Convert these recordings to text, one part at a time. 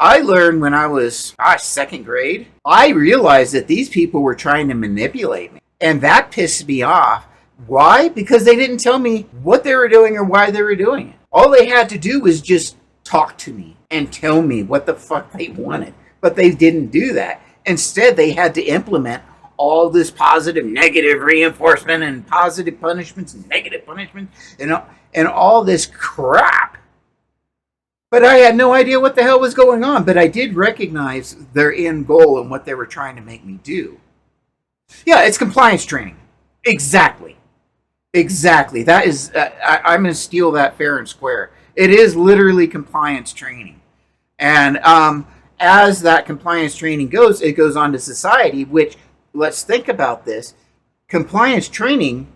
I learned when I was, second grade. I realized that these people were trying to manipulate me. And that pissed me off. Why? Because they didn't tell me what they were doing or why they were doing it. All they had to do was just talk to me and tell me what the fuck they wanted. But they didn't do that. Instead, they had to implement all this positive, negative reinforcement and positive punishments and negative punishments and all this crap. But I had no idea what the hell was going on. But I did recognize their end goal and what they were trying to make me do. Yeah, it's compliance training. Exactly. Exactly. That is, I'm going to steal that fair and square. It is literally compliance training. And as that compliance training goes, it goes on to society, which, let's think about this. Compliance training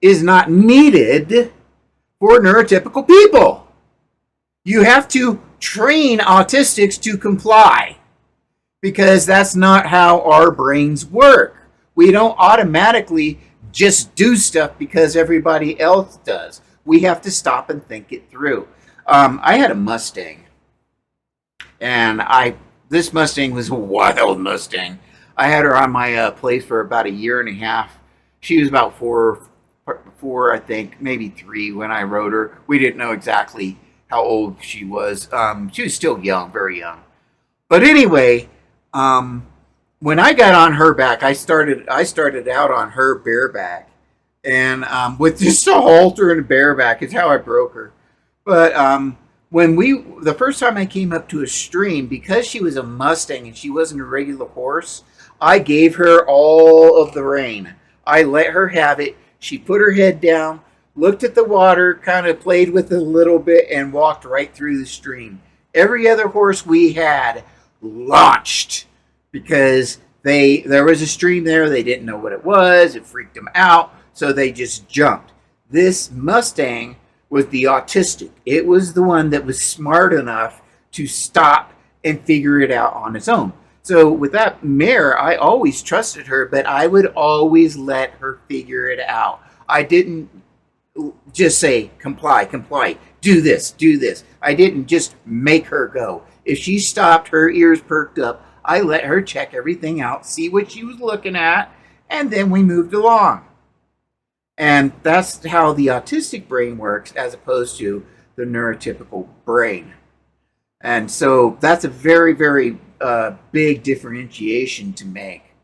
is not needed for neurotypical people. You have to train autistics to comply because that's not how our brains work. We don't automatically just do stuff because everybody else does. We have to stop and think it through. I had a Mustang, and this Mustang was a wild Mustang. I had her on my place for about a year and a half. She was about four, I think, maybe 3 when I rode her. We didn't know exactly how old she was. She was still young, very young. But anyway, when I got on her back, I started out on her bareback, and with just a halter and a bareback is how I broke her. But the first time I came up to a stream, because she was a Mustang and she wasn't a regular horse, I gave her all of the rein. I let her have it. She put her head down, looked at the water, kind of played with it a little bit, and walked right through the stream. Every other horse we had launched because there was a stream there. They didn't know what it was. It freaked them out, so they just jumped. This Mustang was the autistic. It was the one that was smart enough to stop and figure it out on its own. So with that mare, I always trusted her, but I would always let her figure it out. I didn't just say, comply, do this. I didn't just make her go. If she stopped, her ears perked up, I let her check everything out, see what she was looking at, and then we moved along. And that's how the autistic brain works as opposed to the neurotypical brain. And so that's a very, very big differentiation to make.